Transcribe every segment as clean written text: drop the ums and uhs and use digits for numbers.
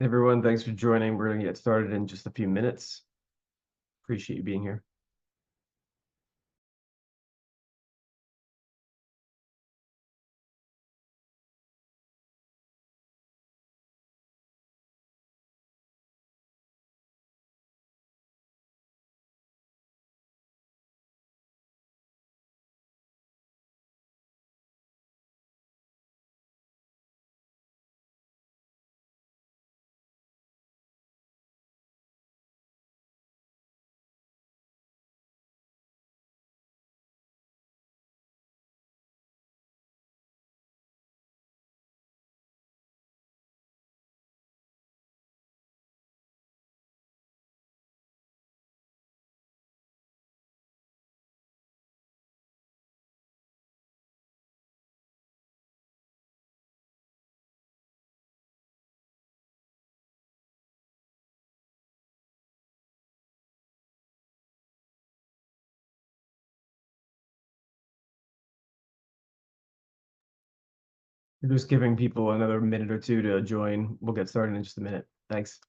Everyone, thanks for joining. We're going to get started in just a few minutes. Appreciate you being here. We're just giving people another minute or two to join. We'll get started in just a minute. Thanks.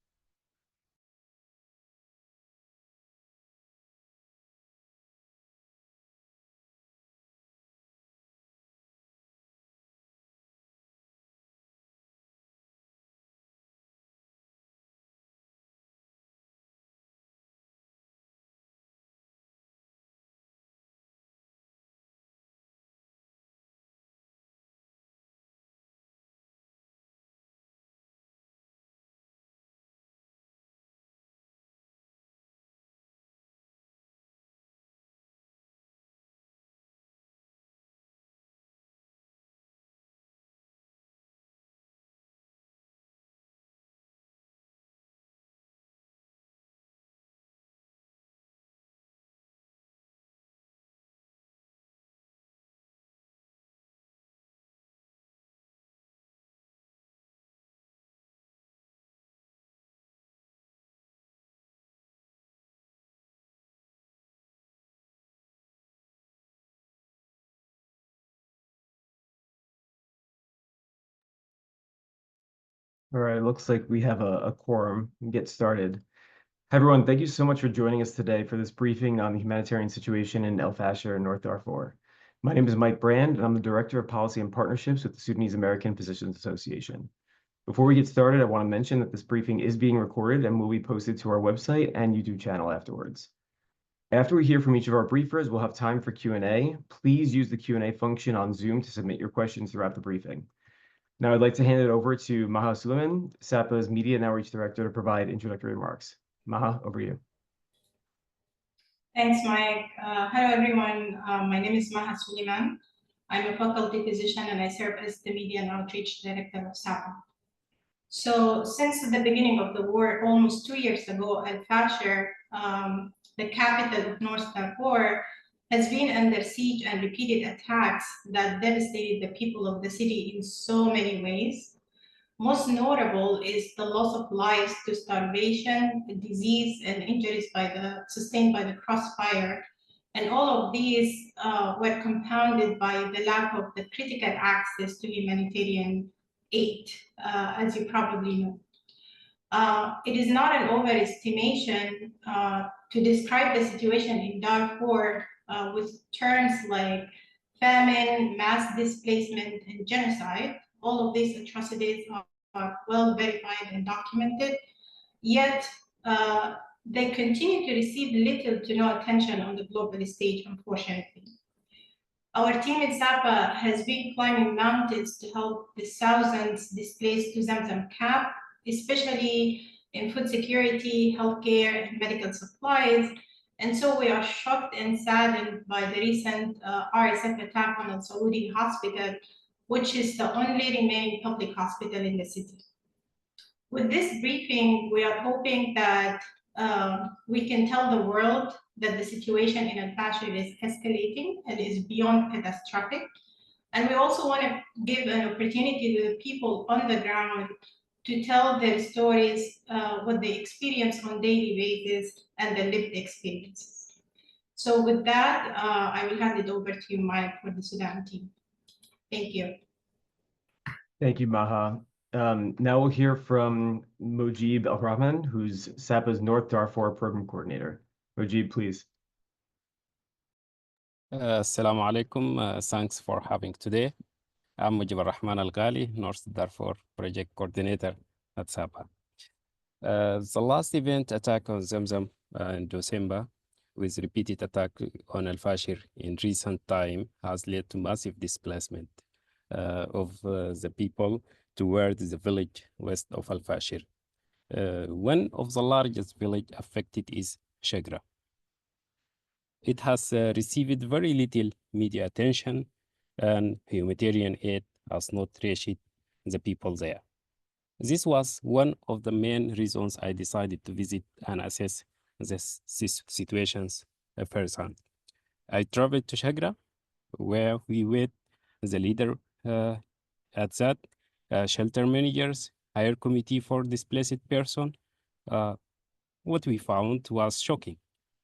All right, looks like we have a quorum. We'll get started. Hi, everyone. Thank you so much for joining us today for this briefing on the humanitarian situation in Elfasher and North Darfur. My name is Mike Brand, and I'm the Director of Policy and Partnerships with the Sudanese American Physicians Association. Before we get started, I want to mention that this briefing is being recorded and will be posted to our website and YouTube channel afterwards. After we hear from each of our briefers, we'll have time for Q&A. Please use the Q&A function on Zoom to submit your questions throughout the briefing. Now I'd like to hand it over to Maha Suleiman, SAPA's Media and Outreach Director, to provide introductory remarks. Maha, over to you. Thanks, Mike. Hello, everyone. My name is Maha Suleiman. I'm a faculty physician and I serve as the Media and Outreach Director of SAPA. So since the beginning of the war, almost 2 years ago, Elfasher, the capital of North Darfur, has been under siege and repeated attacks that devastated the people of the city in so many ways. Most notable is the loss of lives to starvation, disease, and injuries sustained by the crossfire. And all of these were compounded by the lack of the critical access to humanitarian aid, as you probably know. It is not an overestimation to describe the situation in Darfur with terms like famine, mass displacement, and genocide. All of these atrocities are well verified and documented, yet they continue to receive little to no attention on the global stage, unfortunately. Our team at SAPA has been climbing mountains to help the thousands displaced to Zamzam camp, especially in food security, healthcare, and medical supplies. And so we are shocked and saddened by the recent RSF attack on Al Saudi Hospital, which is the only remaining public hospital in the city. With this briefing, we are hoping that we can tell the world that the situation in Elfasher is escalating and is beyond catastrophic. And we also want to give an opportunity to the people on the ground to tell their stories, what they experience on daily basis, and the lived experiences. So with that, I will hand it over to you, Mike, for the Sudan team. Thank you. Thank you, Maha. Now we'll hear from Mojib Al-Rahman, who's SAPA's North Darfur Program Coordinator. Mojib, please. Assalamu alaikum. Thanks for having today. I'm Mujib Rahman Al Ghali, North Darfur Project Coordinator at SAPA. The last event attack on Zamzam in December, with repeated attack on Elfasher in recent time, has led to massive displacement of the people towards the village west of Elfasher. One of the largest village affected is Shagra. It has received very little media attention, and humanitarian aid has not reached the people there. This was one of the main reasons I decided to visit and assess the situations firsthand. I traveled to Shagra, where we met the leader at that, shelter managers, higher committee for displaced person. What we found was shocking.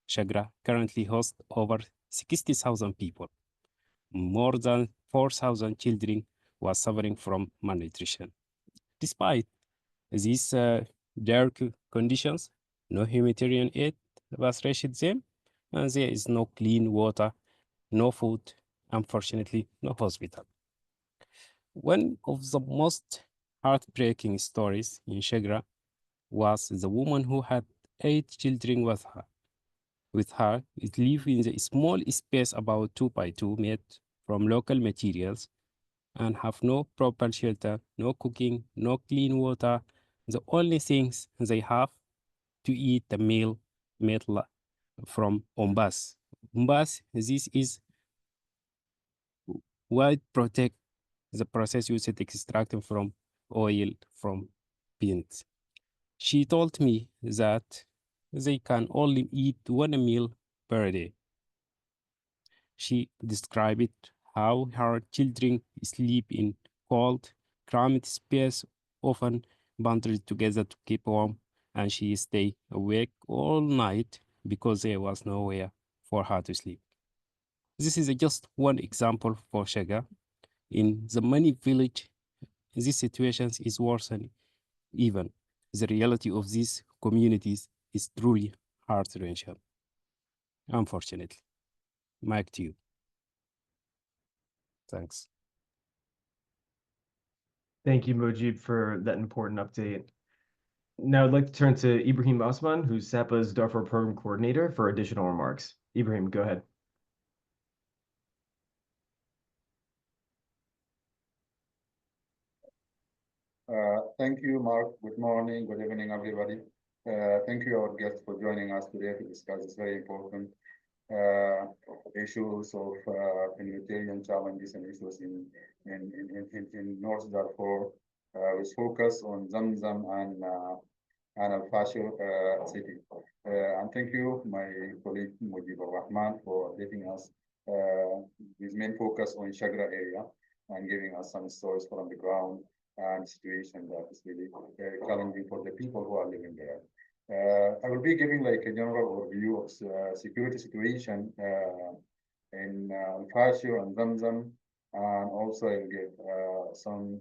Shagra currently hosts over 60,000 people. More than 4,000 children were suffering from malnutrition. Despite these dark conditions, no humanitarian aid was reached them, and there is no clean water, no food, unfortunately, no hospital. One of the most heartbreaking stories in Shagra was the woman who had 8 children with her. It live in a small space about 2 by 2 made from local materials and have no proper shelter, no cooking, no clean water. The only things they have to eat a meal made from ombas. Ombas, this is what protect the process used to extracting from oil from beans. She told me that they can only eat 1 meal per day. She described how her children sleep in cold, cramped space, often bundled together to keep warm, and she stay awake all night because there was nowhere for her to sleep. This is just one example for Shaga. In the many villages, this situation is worsening. Even the reality of these communities is truly heart-wrenching. Unfortunately, Mike to you. Thanks. Thank you, Mojib, for that important update. Now I'd like to turn to Ibrahim Osman, who's SAPA's Darfur Program Coordinator, for additional remarks. Ibrahim, go ahead. Thank you, Mark. Good morning, good evening, everybody. Thank you, our guests, for joining us today to discuss this very important issues of humanitarian challenges and issues in North Darfur, with focus on Zamzam and Al-Fasher city. And thank you, my colleague Mujib Rahman, for updating us with main focus on Shagra area and giving us some stories from the ground and situation that is really very challenging for the people who are living there. I will be giving like a general overview of security situation in Fasher and Zamzam, and also I'll give some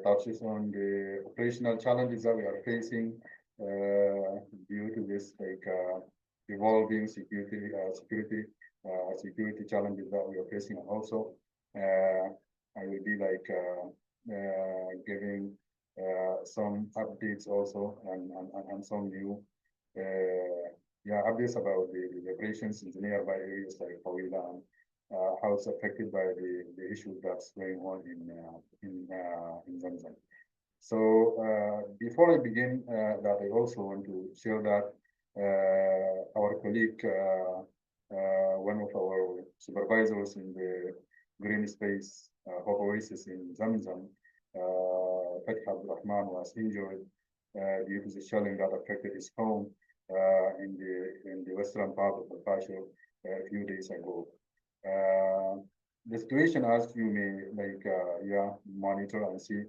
touches on the operational challenges that we are facing due to this like evolving security challenges that we are facing, and also I will be like giving some updates also and some new updates about the operations in the nearby areas like Hawila and how it's affected by the issues that's going on in Zamzam. So before I begin, that I also want to share that our colleague, one of our supervisors in the green space oasis in Zamzam, Fatih Abdurrahman, was injured due to the shelling that affected his home in the western part of the Fasher a few days ago. The situation, as you may monitor and see,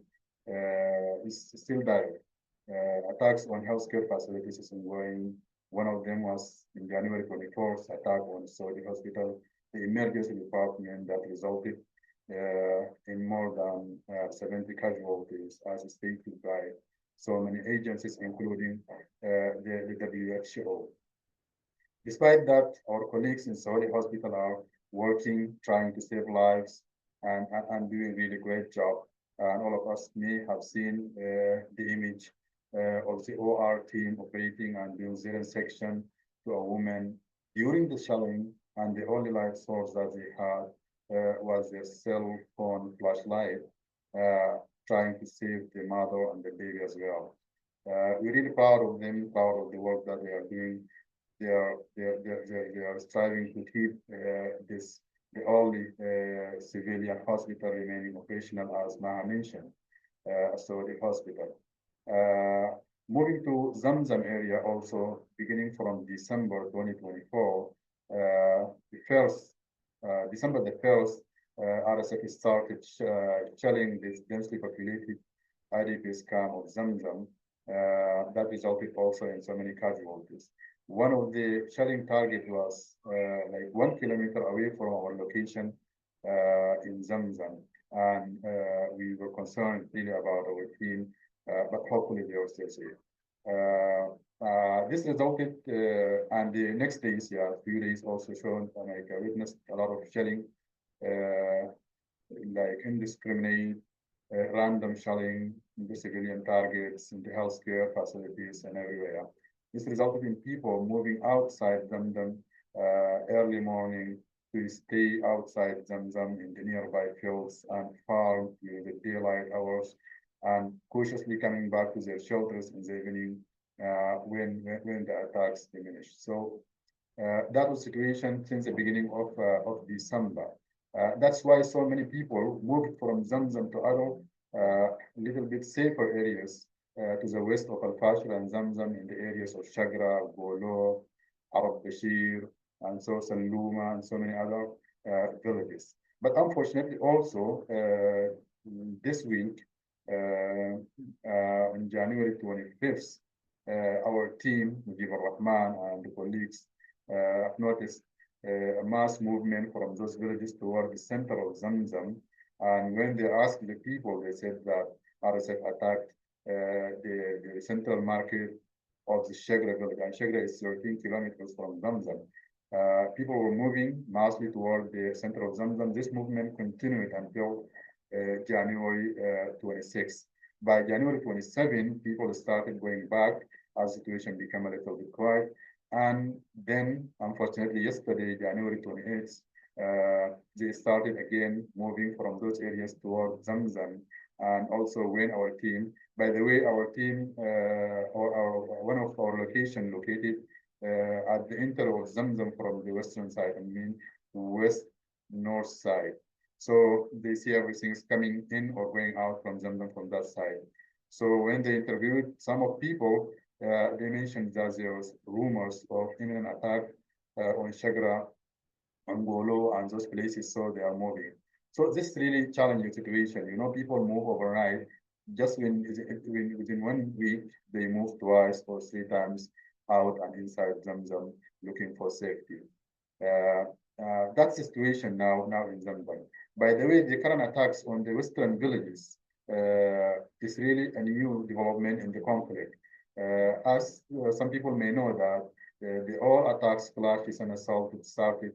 is still dire. Attacks on healthcare facilities is ongoing. One of them was in January 24th, attack on Saudi hospital, the emergency department that resulted in more than 70 casualties, as stated by so many agencies, including the WHO. Despite that, our colleagues in Saudi hospital are working, trying to save lives, and doing really great job. And all of us may have seen the image of the OR team operating and doing zero section to a woman during the shelling, and the only light source that they had was their cell phone flashlight, trying to save the mother and the baby as well. We're really proud of them, proud of the work that they are doing. They are striving to keep this the only civilian hospital remaining operational, as Maha mentioned, so the hospital. Moving to Zamzam area also, beginning from December 2024, December the 1st, RSF started shelling this densely populated IDP camp of Zamzam. That resulted also in so many casualties. One of the shelling target was like 1 kilometer away from our location in Zamzam. And we were concerned really about our team, but hopefully they were still safe. This resulted, and the next days, yeah, few days also shown, like I witnessed a lot of shelling, like indiscriminate, random shelling in the civilian targets, in the healthcare facilities, and everywhere. This resulted in people moving outside Zamzam early morning to stay outside Zamzam in the nearby fields and farm during the daylight hours, and cautiously coming back to their shelters in the evening when the attacks diminished. So that was the situation since the beginning of December. That's why so many people moved from Zamzam to other little bit safer areas to the west of Elfasher and Zamzam in the areas of Shagra, Golo, Arab Bashir, and so Saluma, and so many other villages. But unfortunately, also this week, on January 25th, our team, Mujib Rahman and the colleagues, have noticed a mass movement from those villages toward the center of Zamzam. And when they asked the people, they said that RSF attacked the central market of the Shagra village, and Shagra is 13 kilometers from Zamzam. People were moving massively toward the center of Zamzam. This movement continued until January 26. By January 27, people started going back as the situation became a little bit quiet. And then, unfortunately, yesterday, January 28th, they started again moving from those areas toward Zamzam. And also when our team, by the way, our team, one of our location located at the enter of Zamzam from the western side, I mean, west-north side. So they see everything's coming in or going out from Zamzam from that side. So when they interviewed some of people, they mentioned that there was rumors of imminent attack on Shagra, Angolo, and those places, so they are moving. So this is really challenging situation. You know, people move overnight. Just within 1 week, they move twice or 3 times out and inside Zamzam looking for safety. That's the situation now in Zamzam. By the way, the current attacks on the western villages is really a new development in the conflict. As some people may know that the all attacks, clashes, and assaults started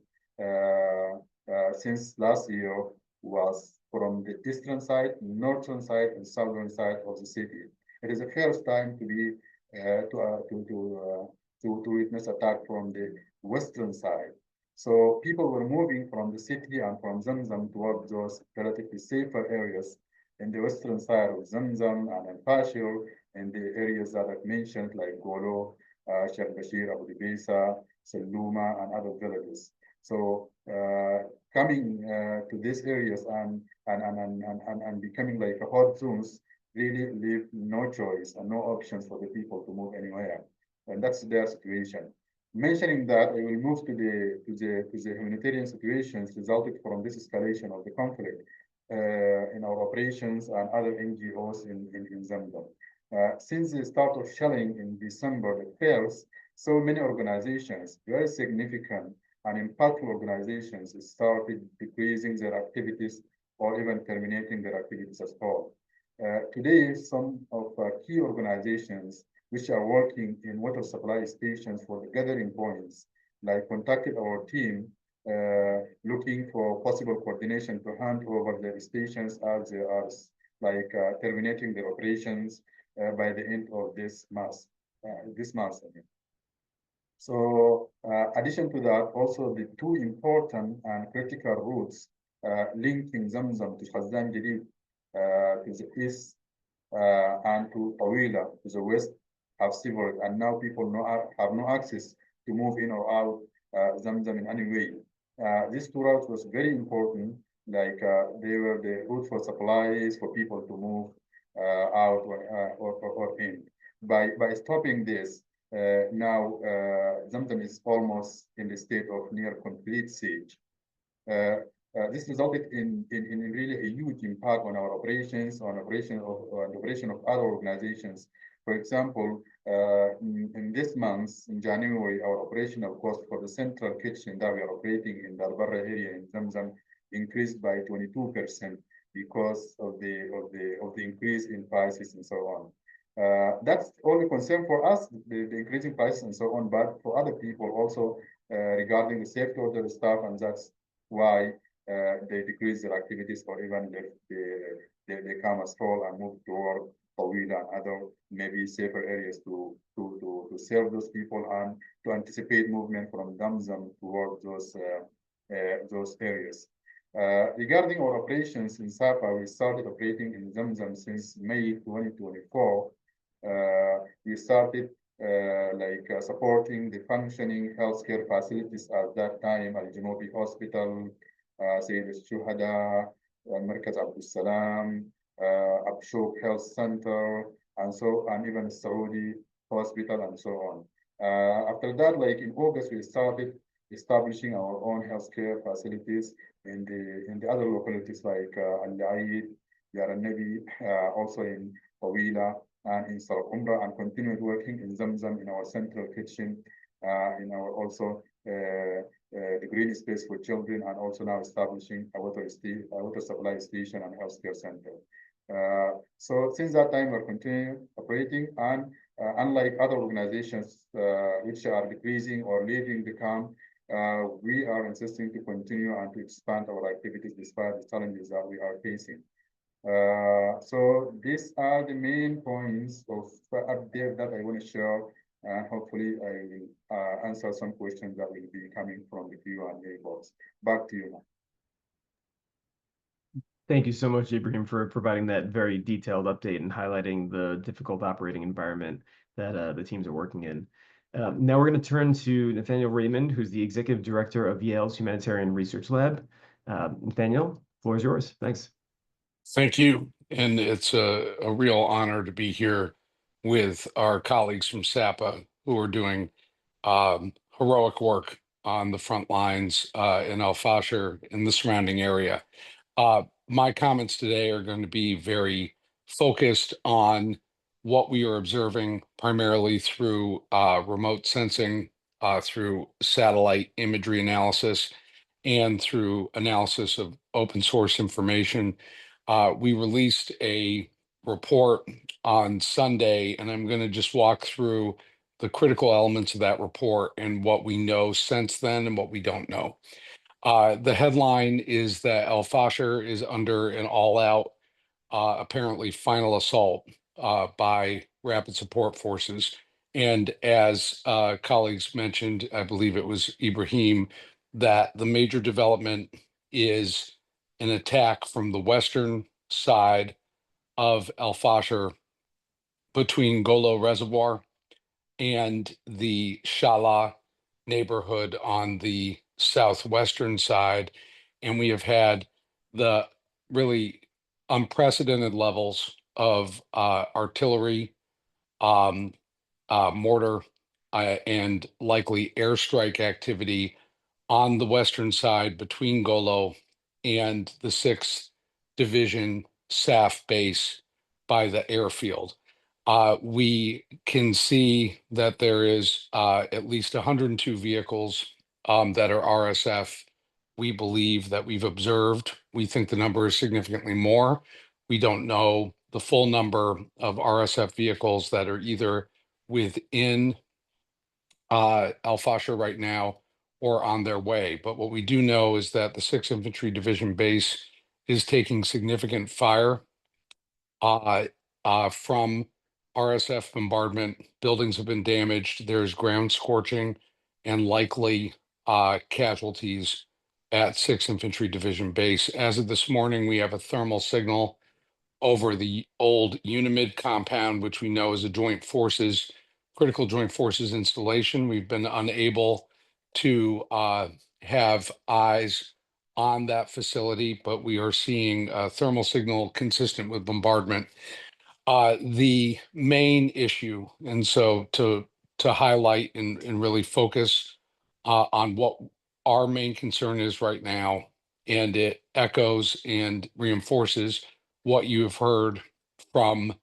since last year was from the eastern side, northern side, and southern side of the city. It is the first time to be to witness attack from the western side. So people were moving from the city and from Zamzam towards those relatively safer areas in the western side of Zamzam and Elfasher, in the areas that I've mentioned, like Golo, Sheikh Bashir, Abu Dibesa, Saluma, and other villages. So coming to these areas and becoming like a hot zones really leave no choice and no options for the people to move anywhere, and that's their situation. Mentioning that, I will move to the humanitarian situations resulted from this escalation of the conflict in our operations and other NGOs in Zamzam. Since the start of shelling in December the 1st, so many organizations, very significant and impactful organizations, started decreasing their activities or even terminating their activities as whole. Today, some of key organizations which are working in water supply stations for the gathering points, like contacted our team, looking for possible coordination to hand over their stations as they are terminating their operations by the end of this month. I mean. So, addition to that, also the two important and critical routes linking Zamzam to Khazan Jadid to the east and to Tawila to the west have severed, and now people have no access to move in or out Zamzam in any way. These two routes was very important, like they were the route for supplies for people to move out or in. By stopping this, now Zamzam is almost in the state of near complete siege. This resulted in really a huge impact on our operations, on the operation of other organizations. For example, in this month, in January, our operational cost for the central kitchen that we are operating in the Al-Barra area in Zamzam increased by 22% because of the increase in prices and so on. That's only concern for us, the increasing prices and so on, but for other people also regarding the safety of their staff, and that's why they decrease their activities or even they come as fall and move toward Tawila and other maybe safer areas to serve those people and to anticipate movement from Zamzam toward those areas. Regarding our operations in SAPA, we started operating in Zamzam since May 2024. We started supporting the functioning healthcare facilities at that time, Al-Junubi Hospital, Sayyid al-Shuhada, Markaz Abdul Salam, Abshok Health Center, and even Saudi Hospital and so on. After that, like in August, we started establishing our own healthcare facilities in the other localities like Al-Aid, Yar al-Nabi, also in Tawila and in Sarab Umrah, and continued working in Zamzam in our central kitchen, in our also the green space for children, and also now establishing a water supply station and healthcare center. So since that time, we're continuing operating, and unlike other organizations which are decreasing or leaving the camp, we are insisting to continue and to expand our activities despite the challenges that we are facing. So these are the main points of update that I want to share, and hopefully I will answer some questions that will be coming from the Q&A box. Back to you, Matt. Thank you so much, Ibrahim, for providing that very detailed update and highlighting the difficult operating environment that the teams are working in. Now we're going to turn to Nathaniel Raymond, who's the Executive Director of Yale's Humanitarian Research Lab. Nathaniel, the floor is yours. Thanks. Thank you. And it's a real honor to be here with our colleagues from SAPA who are doing heroic work on the front lines in Elfasher in the surrounding area. My comments today are going to be very focused on what we are observing primarily through remote sensing, through satellite imagery analysis, and through analysis of open source information. We released a report on Sunday, and I'm going to just walk through the critical elements of that report and what we know since then and what we don't know. The headline is that Elfasher is under an all-out, apparently final assault by rapid support forces. And as colleagues mentioned, I believe it was Ibrahim, that the major development is an attack from the western side of Elfasher between Golo Reservoir and the Shala neighborhood on the southwestern side. And we have had the really unprecedented levels of artillery, mortar, and likely airstrike activity on the western side between Golo and the 6th Division SAF base by the airfield. We can see that there is at least 102 vehicles that are RSF we believe that we've observed. We think the number is significantly more. We don't know the full number of RSF vehicles that are either within Elfasher right now or on their way. But what we do know is that the 6th Infantry Division base is taking significant fire from RSF bombardment. Buildings have been damaged. There's ground scorching and likely casualties at 6th Infantry Division base. As of this morning, we have a thermal signal over the old Unimid compound, which we know is a critical joint forces installation. We've been unable to have eyes on that facility, but we are seeing a thermal signal consistent with bombardment. The main issue, and so to highlight and really focus on what our main concern is right now, and it echoes and reinforces what you have heard from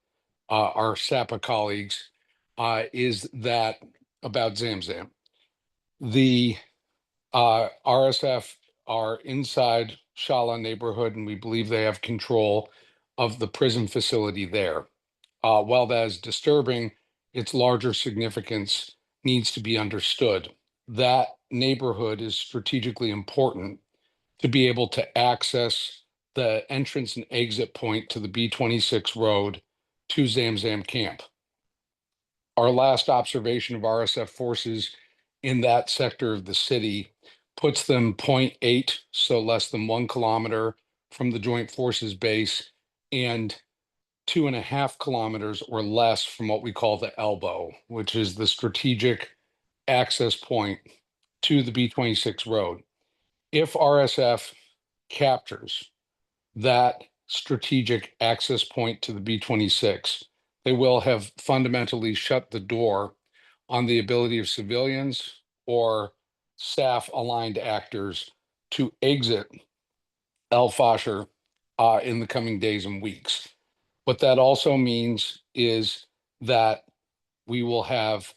our SAPA colleagues, is that about Zamzam. The RSF are inside Shala neighborhood, and we believe they have control of the prison facility there. While that is disturbing, its larger significance needs to be understood. That neighborhood is strategically important to be able to access the entrance and exit point to the B-26 road to Zamzam camp. Our last observation of RSF forces in that sector of the city puts them 0.8, so less than 1 kilometer from the Joint Forces base, and 2.5 kilometers or less from what we call the elbow, which is the strategic access point to the B-26 road. If RSF captures that strategic access point to the B-26, they will have fundamentally shut the door on the ability of civilians or SAF-aligned actors to exit Elfasher in the coming days and weeks. What that also means is that we will have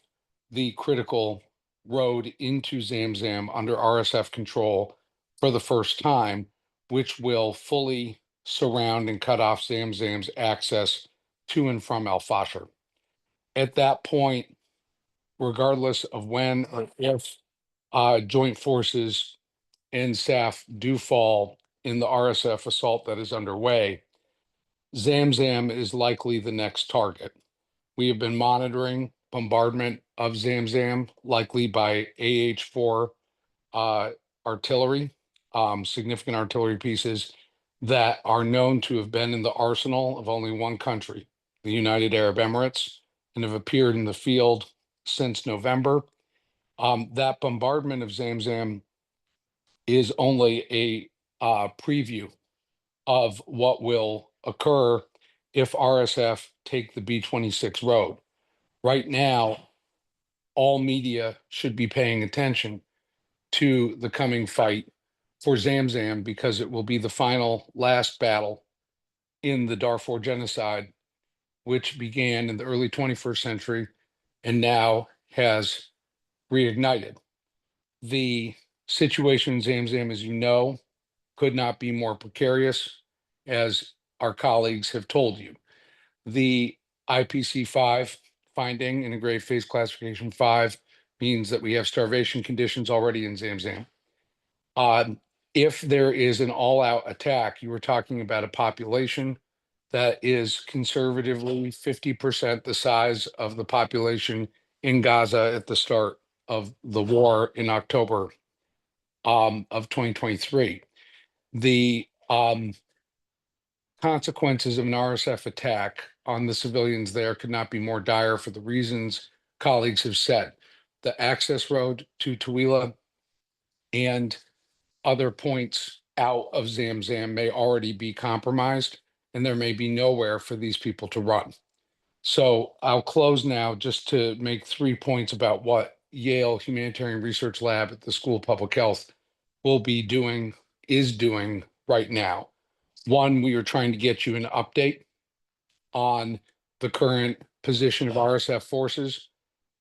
the critical road into Zamzam under RSF control for the first time, which will fully surround and cut off Zamzam's access to and from Elfasher. At that point, regardless of when or if joint forces and SAF do fall in the RSF assault that is underway, Zamzam is likely the next target. We have been monitoring bombardment of Zamzam, likely by AH-4 artillery, significant artillery pieces that are known to have been in the arsenal of only one country, the United Arab Emirates, and have appeared in the field since November. That bombardment of Zamzam is only a preview of what will occur if RSF take the B-26 road. Right now, all media should be paying attention to the coming fight for Zamzam, because it will be the last battle in the Darfur genocide, which began in the early 21st century and now has reignited. The situation in Zamzam, as you know, could not be more precarious, as our colleagues have told you. The IPC-5 finding, integrated phase classification 5, means that we have starvation conditions already in Zamzam. If there is an all-out attack, you were talking about a population that is conservatively 50% the size of the population in Gaza at the start of the war in October of 2023. The consequences of an RSF attack on the civilians there could not be more dire for the reasons colleagues have said. The access road to Tawila and other points out of Zamzam may already be compromised, and there may be nowhere for these people to run. So I'll close now just to make 3 points about what Yale Humanitarian Research Lab at the School of Public Health is doing right now. One, we are trying to get you an update on the current position of RSF forces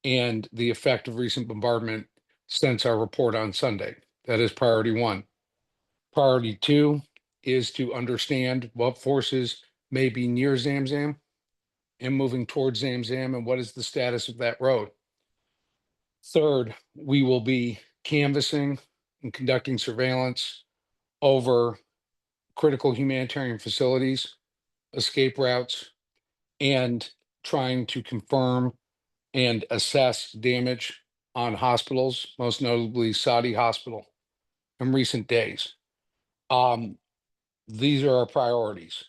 and the effect of recent bombardment since our report on Sunday. That is priority one. Priority 2 is to understand what forces may be near Zamzam and moving towards Zamzam, and what is the status of that road. Third, we will be canvassing and conducting surveillance over critical humanitarian facilities, escape routes, and trying to confirm and assess damage on hospitals, most notably Saudi Hospital, in recent days. These are our priorities.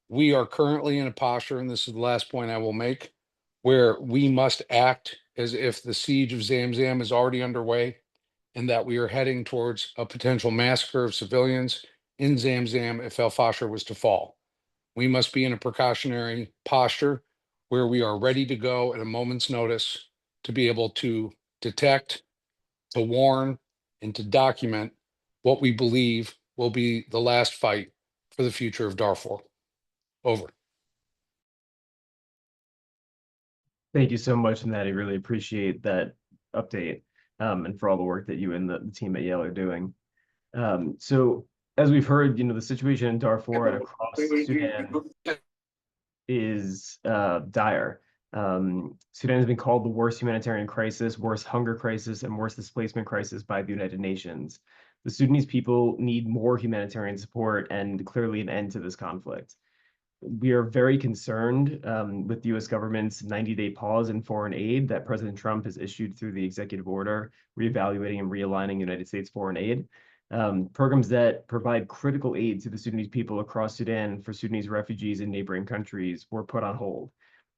We are currently in a posture, and this is the last point I will make, where we must act as if the siege of Zamzam is already underway and that we are heading towards a potential massacre of civilians in Zamzam if Elfasher was to fall. We must be in a precautionary posture where we are ready to go at a moment's notice to be able to detect, to warn, and to document what we believe will be the last fight for the future of Darfur. Over. Thank you so much, Maddie. Really appreciate that update, and for all the work that you and the team at Yale are doing. So as we've heard, the situation in Darfur and across Sudan is dire. Sudan has been called the worst humanitarian crisis, worst hunger crisis, and worst displacement crisis by the United Nations. The Sudanese people need more humanitarian support and clearly an end to this conflict. We are very concerned with the U.S. government's 90-day pause in foreign aid that President Trump has issued through the executive order, reevaluating and realigning United States foreign aid. Programs that provide critical aid to the Sudanese people across Sudan for Sudanese refugees in neighboring countries were put on hold.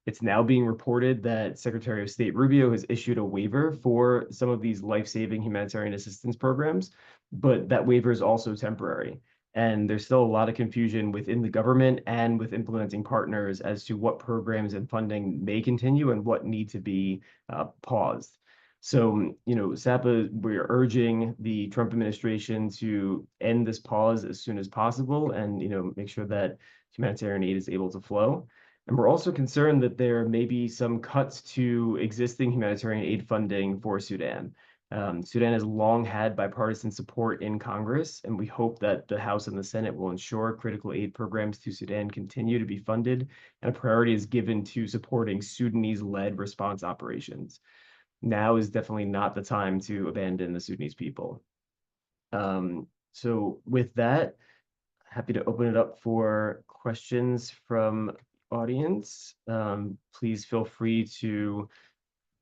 It's now being reported that Secretary of State Rubio has issued a waiver for some of these life-saving humanitarian assistance programs, but that waiver is also temporary. And there's still a lot of confusion within the government and with implementing partners as to what programs and funding may continue and what need to be paused. So, SAPA, we're urging the Trump administration to end this pause as soon as possible and, make sure that humanitarian aid is able to flow. And we're also concerned that there may be some cuts to existing humanitarian aid funding for Sudan. Sudan has long had bipartisan support in Congress, and we hope that the House and the Senate will ensure critical aid programs to Sudan continue to be funded, and a priority is given to supporting Sudanese-led response operations. Now is definitely not the time to abandon the Sudanese people. So with that, happy to open it up for questions from audience. Please feel free to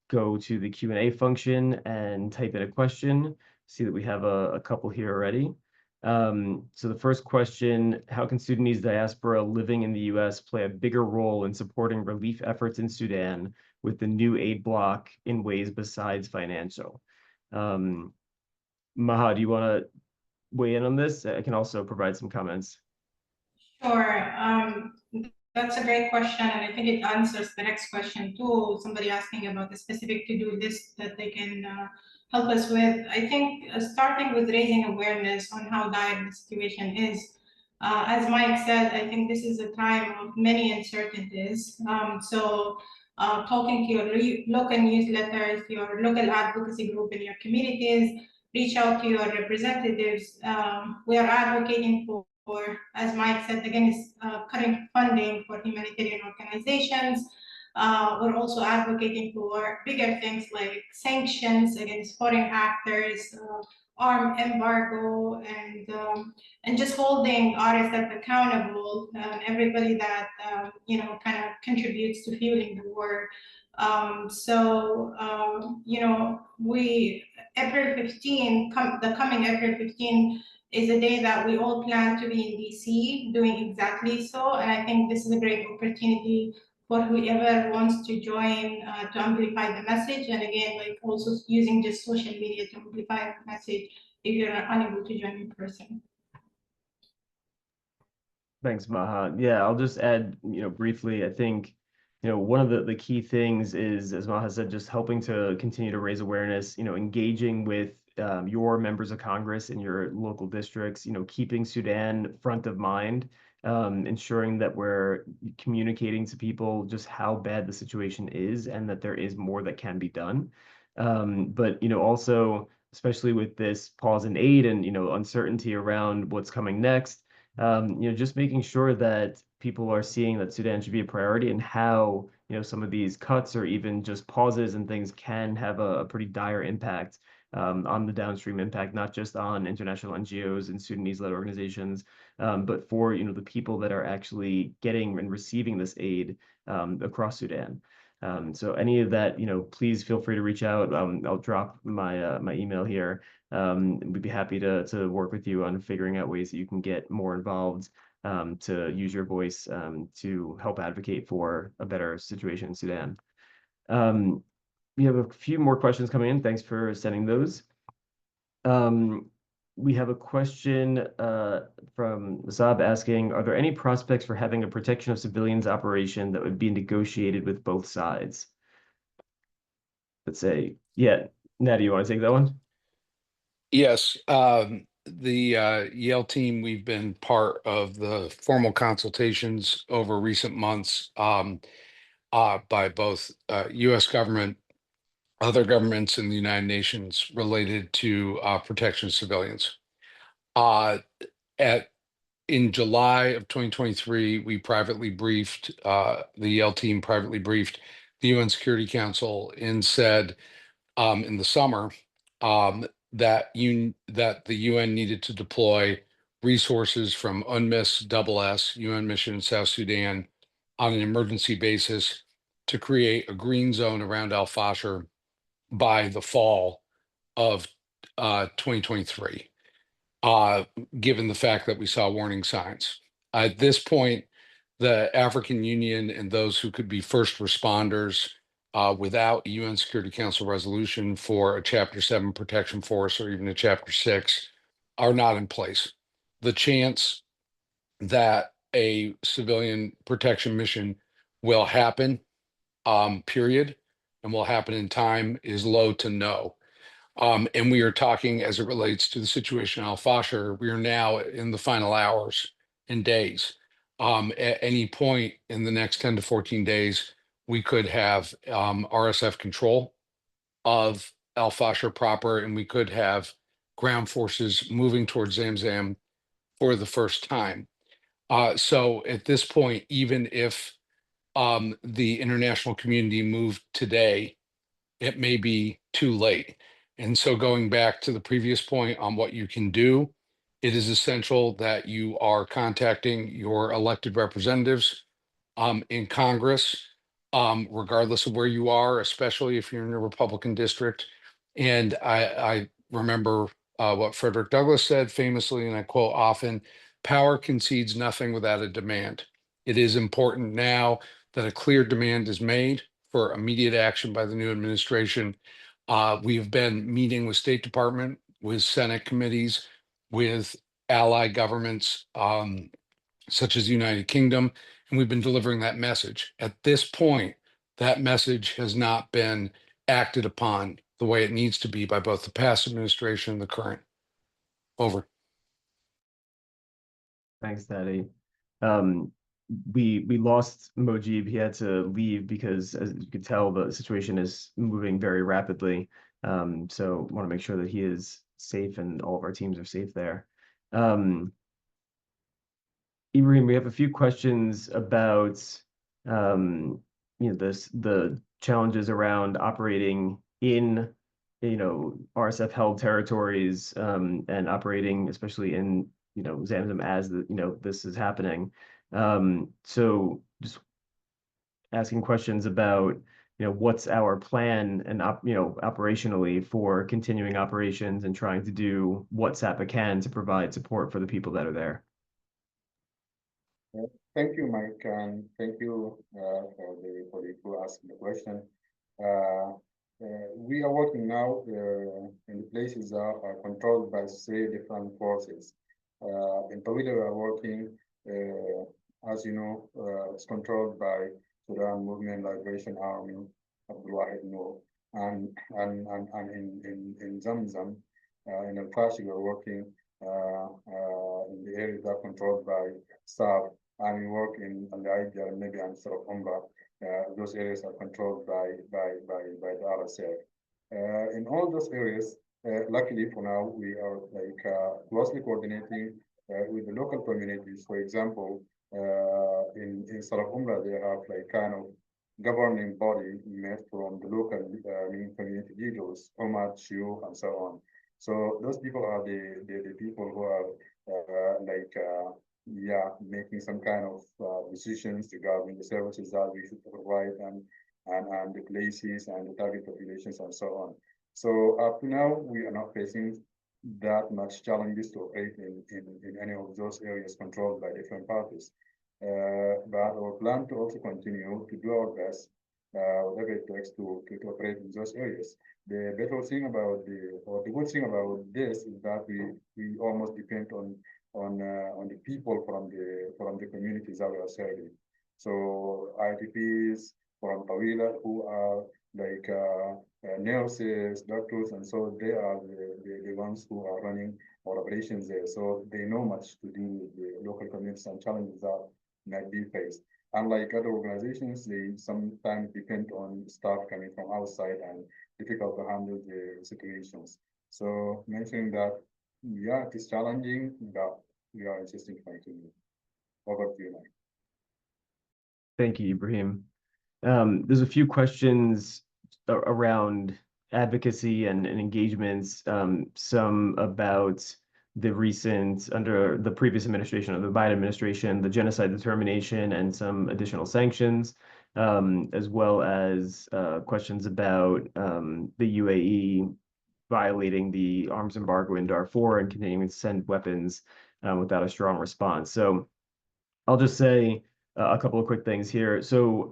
go to the Q&A function and type in a question. See that we have a couple here already. So the first question, how can Sudanese diaspora living in the US play a bigger role in supporting relief efforts in Sudan with the new aid block in ways besides financial? Maha, do you want to weigh in on this? I can also provide some comments. Sure. That's a great question, and I think it answers the next question too. Somebody asking about the specific to-do list that they can help us with. I think starting with raising awareness on how dire the situation is. As Mike said, I think this is a time of many uncertainties. So talking to your local newsletters, your local advocacy group in your communities, reach out to your representatives. We are advocating for, as Mike said, again, is cutting funding for humanitarian organizations. We're also advocating for bigger things like sanctions against foreign actors, arm embargo, and just holding RSF accountable, everybody that kind of contributes to fueling the war. April 15, the coming April 15 is a day that we all plan to be in DC doing exactly so. And I think this is a great opportunity for whoever wants to join to amplify the message. And again, like also using just social media to amplify the message if you're unable to join in person. Thanks, Maha. Yeah, I'll just add, briefly, I think, one of the key things is, as Maha said, just helping to continue to raise awareness, engaging with your members of Congress in your local districts, keeping Sudan front of mind, ensuring that we're communicating to people just how bad the situation is and that there is more that can be done. But, also especially with this pause in aid and, uncertainty around what's coming next. Just making sure that people are seeing that Sudan should be a priority and how, some of these cuts or even just pauses and things can have a pretty dire impact on the downstream impact, not just on international NGOs and Sudanese-led organizations, but for, the people that are actually getting and receiving this aid across Sudan. So any of that, please feel free to reach out. I'll drop my email here. We'd be happy to work with you on figuring out ways that you can get more involved, to use your voice to help advocate for a better situation in Sudan. We have a few more questions coming in. Thanks for sending those. We have a question from Saab asking, are there any prospects for having a protection of civilians operation that would be negotiated with both sides? Let's say, yeah, Natty, you want to take that one? Yes, the Yale team, we've been part of the formal consultations over recent months by both U.S. government, other governments in the United Nations related to protection of civilians. In July of 2023, we privately briefed, the Yale team privately briefed the UN Security Council and said in the summer that the UN needed to deploy resources from UNMISS SS, UN mission in South Sudan, on an emergency basis to create a green zone around Elfasher by the fall of 2023, given the fact that we saw warning signs. At this point, the African Union and those who could be first responders without a UN Security Council resolution for a Chapter 7 protection force or even a Chapter 6 are not in place. The chance that a civilian protection mission will happen, period, and will happen in time is low to no. And we are talking as it relates to the situation in Al-Fasher, we are now in the final hours and days. At any point in the next 10 to 14 days, we could have RSF control of Al-Fasher proper, and we could have ground forces moving towards Zamzam for the first time. So at this point, even if the international community moved today, it may be too late. And so going back to the previous point on what you can do, it is essential that you are contacting your elected representatives in Congress, regardless of where you are, especially if you're in a Republican district. And I remember what Frederick Douglass said famously, and I quote often, power concedes nothing without a demand. It is important now that a clear demand is made for immediate action by the new administration. We've been meeting with State Department, with Senate committees, with ally governments, such as the United Kingdom, and we've been delivering that message. At this point, that message has not been acted upon the way it needs to be by both the past administration and the current. Over. Thanks, Daddy. We lost Mojib. He had to leave because, as you could tell, the situation is moving very rapidly. So want to make sure that he is safe and all of our teams are safe there. Ibrahim, we have a few questions about the challenges around operating in RSF held territories, and operating especially in Zamzam as this is happening. So just asking questions about what's our plan and operationally for continuing operations and trying to do what SAPA can to provide support for the people that are there. Thank you, Mike, and thank you for the asking the question. We are working now in the places that are controlled by 3 different forces. In Tawila, we are working, as you know, it's controlled by Sudan Movement Liberation Army, Abdullah Noor, and in Zamzam, in Elfasher, we are working in the areas that are controlled by SAPA, and we work in Al-Aidja, maybe and sort of Umba. Those areas are controlled by the RSF. In all those areas, luckily for now, we are like closely coordinating with the local communities. For example, in Sarah Umrah, they have like kind of governing body made from the local community leaders, Omar, Shiu, and so on. So those people are the people who are yeah, making some kind of decisions regarding the services that we should provide and the places and the target populations and so on. So up to now, we are not facing that much challenges to operate in any of those areas controlled by different parties. But our plan to also continue to do our best, whatever it takes to operate in those areas. The better thing about or the good thing about this is that we almost depend on the people from the communities that we are serving. So IDPs from Tawila who are like nurses, doctors, and so they are the ones who are running our operations there. So they know much to do with the local communities and challenges that might be faced. Unlike other organizations, they sometimes depend on staff coming from outside and difficult to handle the situations. So mentioning that, yeah, it is challenging, but we are insisting to continue. Over to you, Mike. Thank you, Ibrahim. There's a few questions around advocacy and engagements, some about the recent, under the previous administration of the Biden administration, the genocide determination and some additional sanctions, as well as questions about the UAE violating the arms embargo in Darfur and continuing to send weapons without a strong response. So I'll just say a couple of quick things here. So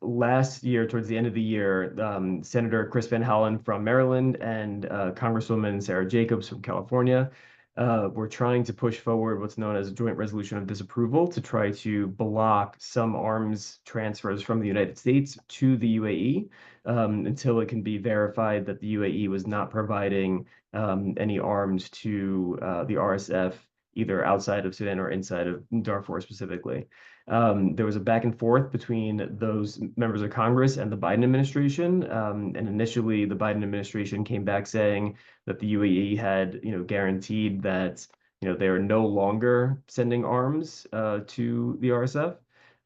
last year, towards the end of the year, Senator Chris Van Hollen from Maryland and Congresswoman Sarah Jacobs from California were trying to push forward what's known as a joint resolution of disapproval to try to block some arms transfers from the United States to the UAE until it can be verified that the UAE was not providing any arms to the RSF either outside of Sudan or inside of Darfur specifically. There was a back and forth between those members of Congress and the Biden administration. And initially, the Biden administration came back saying that the UAE had, guaranteed that, they are no longer sending arms to the RSF.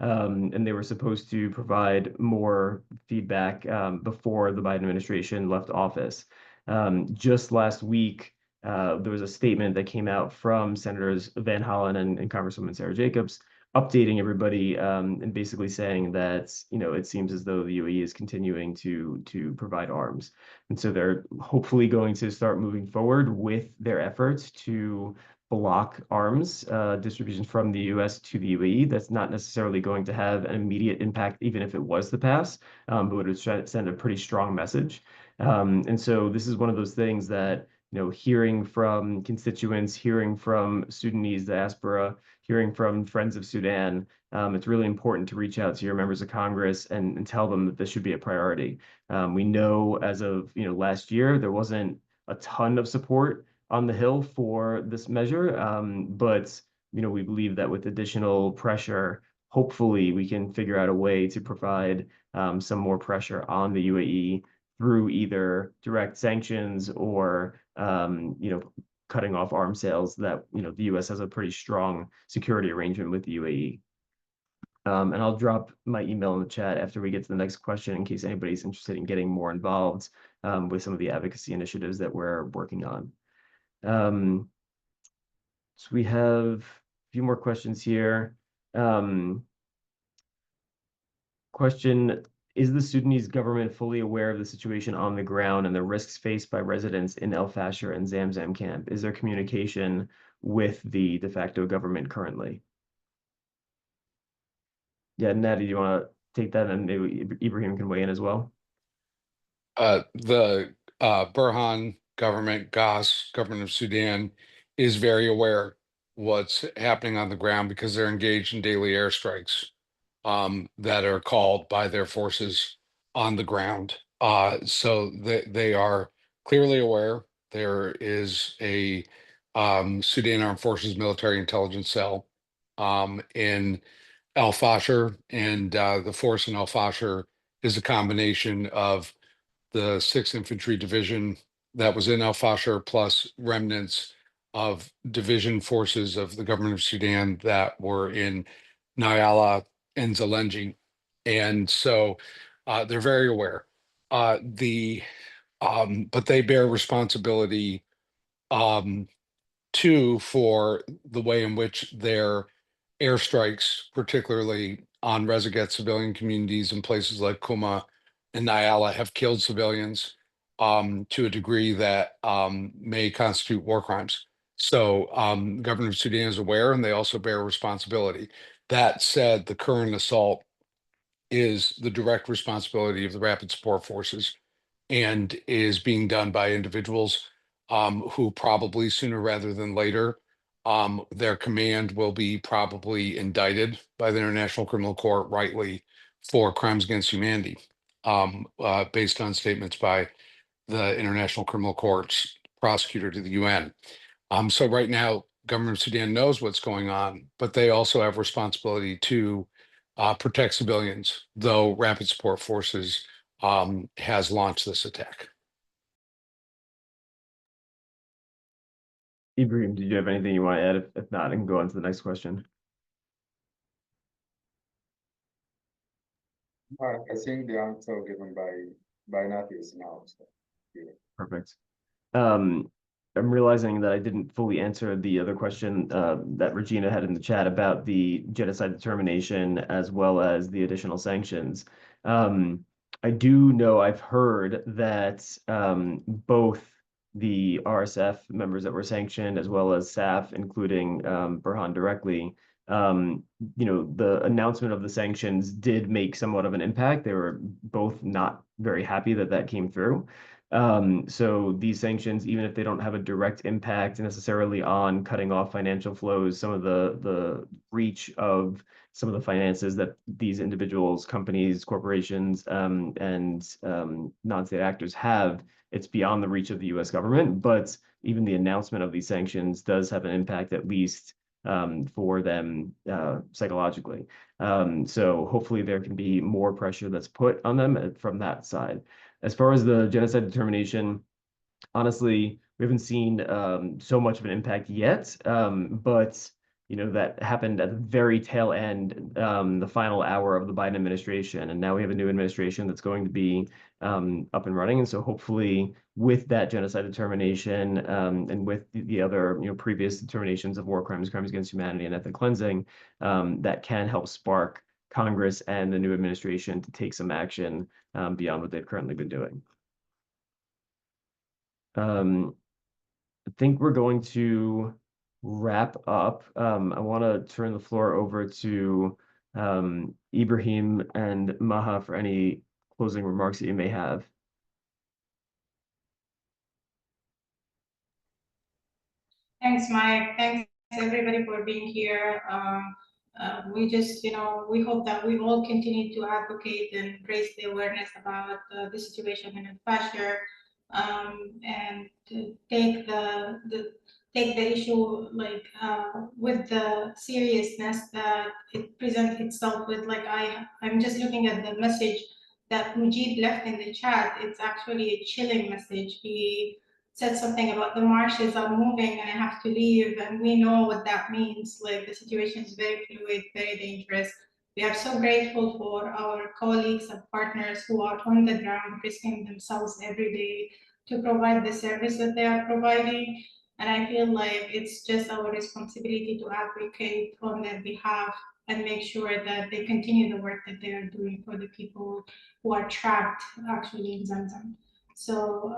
And they were supposed to provide more feedback before the Biden administration left office. Just last week, there was a statement that came out from Senators Van Hollen and Congresswoman Sarah Jacobs updating everybody and basically saying that, it seems as though the UAE is continuing to provide arms. And so they're hopefully going to start moving forward with their efforts to block arms distribution from the US to the UAE. That's not necessarily going to have an immediate impact, even if it was to pass, but it would send a pretty strong message. And so this is one of those things that, hearing from constituents, hearing from Sudanese diaspora, hearing from friends of Sudan, it's really important to reach out to your members of Congress and tell them that this should be a priority. We know as of last year, there wasn't a ton of support on the Hill for this measure, but we believe that with additional pressure, hopefully we can figure out a way to provide some more pressure on the UAE through either direct sanctions or cutting off arms sales that the US has a pretty strong security arrangement with the UAE. And I'll drop my email in the chat after we get to the next question in case anybody's interested in getting more involved with some of the advocacy initiatives that we're working on. So we have a few more questions here. Question, is the Sudanese government fully aware of the situation on the ground and the risks faced by residents in Elfasher and Zamzam camp? Is there communication with the de facto government currently? Yeah, Natty, do you want to take that and maybe Ibrahim can weigh in as well? The Burhan government, GAS, government of Sudan, is very aware what's happening on the ground because they're engaged in daily airstrikes that are called by their forces on the ground. So they are clearly aware. There is a Sudan Armed Forces Military Intelligence Cell in Elfasher, and the force in Elfasher is a combination of the 6th Infantry Division that was in Elfasher, plus remnants of division forces of the government of Sudan that were in Nyala and Zelenji. And so they're very aware. But they bear responsibility too for the way in which their airstrikes, particularly on Rezaget civilian communities in places like Kuma and Nyala, have killed civilians to a degree that may constitute war crimes. So the government of Sudan is aware, and they also bear responsibility. That said, the current assault is the direct responsibility of the Rapid Support Forces and is being done by individuals who probably sooner rather than later, their command will be probably indicted by the International Criminal Court rightly for crimes against humanity, based on statements by the International Criminal Court's prosecutor to the UN. So right now, government of Sudan knows what's going on, but they also have responsibility to protect civilians, though Rapid Support Forces has launched this attack. Ibrahim, did you have anything you want to add? If not, I can go on to the next question. I think the answer given by Nafi is now. So, yeah. Perfect. I'm realizing that I didn't fully answer the other question that Regina had in the chat about the genocide determination as well as the additional sanctions. I do know I've heard that both the RSF members that were sanctioned as well as SAF, including Burhan directly, the announcement of the sanctions did make somewhat of an impact. They were both not very happy that that came through. So these sanctions, even if they don't have a direct impact necessarily on cutting off financial flows, some of the reach of some of the finances that these individuals, companies, corporations, and non-state actors have, it's beyond the reach of the U.S. government. But even the announcement of these sanctions does have an impact, at least for them psychologically. So hopefully there can be more pressure that's put on them from that side. As far as the genocide determination, honestly, we haven't seen so much of an impact yet, but that happened at the very tail end, the final hour of the Biden administration, and now we have a new administration that's going to be up and running. And so hopefully with that genocide determination and with the other previous determinations of war crimes, crimes against humanity, and ethnic cleansing, that can help spark Congress and the new administration to take some action beyond what they've currently been doing. I think we're going to wrap up. I want to turn the floor over to Ibrahim and Maha for any closing remarks that you may have. Thanks, Mike. Thanks everybody for being here. We just, we hope that we all continue to advocate and raise the awareness about the situation in Elfasher, and to take the issue with the seriousness that it presents itself with. I'm just looking at the message that Mujib left in the chat. It's actually a chilling message. He said something about the marshes are moving and I have to leave, and we know what that means. Like, the situation is very fluid, very dangerous. We are so grateful for our colleagues and partners who are on the ground, risking themselves every day to provide the service that they are providing. And I feel like it's just our responsibility to advocate on their behalf and make sure that they continue the work that they are doing for the people who are trapped actually in Zamzam. So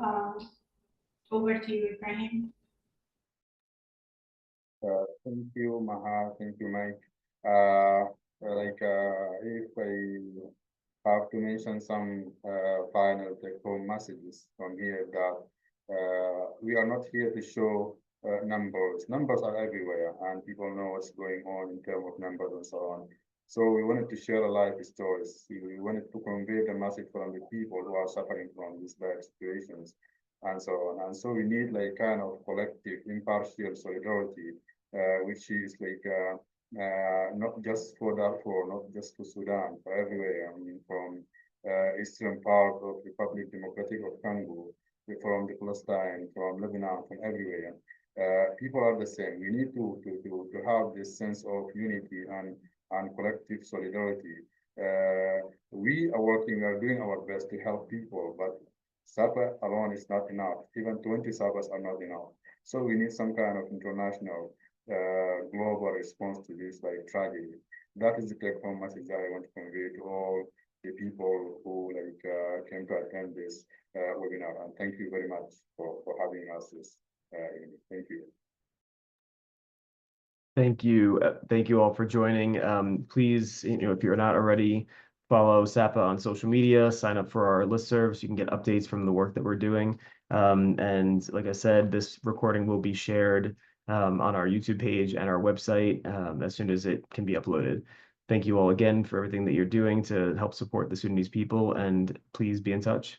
over to you, Ibrahim. Thank you, Maha. Thank you, Mike. If I have to mention some final take-home messages from here, that we are not here to show numbers. Numbers are everywhere, and people know what's going on in terms of numbers and so on. So we wanted to share a life stories. We wanted to convey the message from the people who are suffering from these bad situations and so on. And so we need kind of collective, impartial solidarity, which is not just for Darfur, not just for Sudan, for everywhere. I mean, from eastern part of Republic Democratic of Congo from Palestine, from Lebanon, from everywhere. People are the same. We need to have this sense of unity and collective solidarity. We are doing our best to help people, but SAPA alone is not enough. Even 20 SAPAs are not enough. So we need some kind of international global response to this like tragedy. That is the take-home message that I want to convey to all the people who came to attend this webinar. And thank you very much for having us this evening. Thank you. Thank you. Thank you all for joining. Please, if you're not already, follow SAPA on social media, sign up for our listserv so you can get updates from the work that we're doing. And like I said, this recording will be shared on our YouTube page and our website as soon as it can be uploaded. Thank you all again for everything that you're doing to help support the Sudanese people, and please be in touch.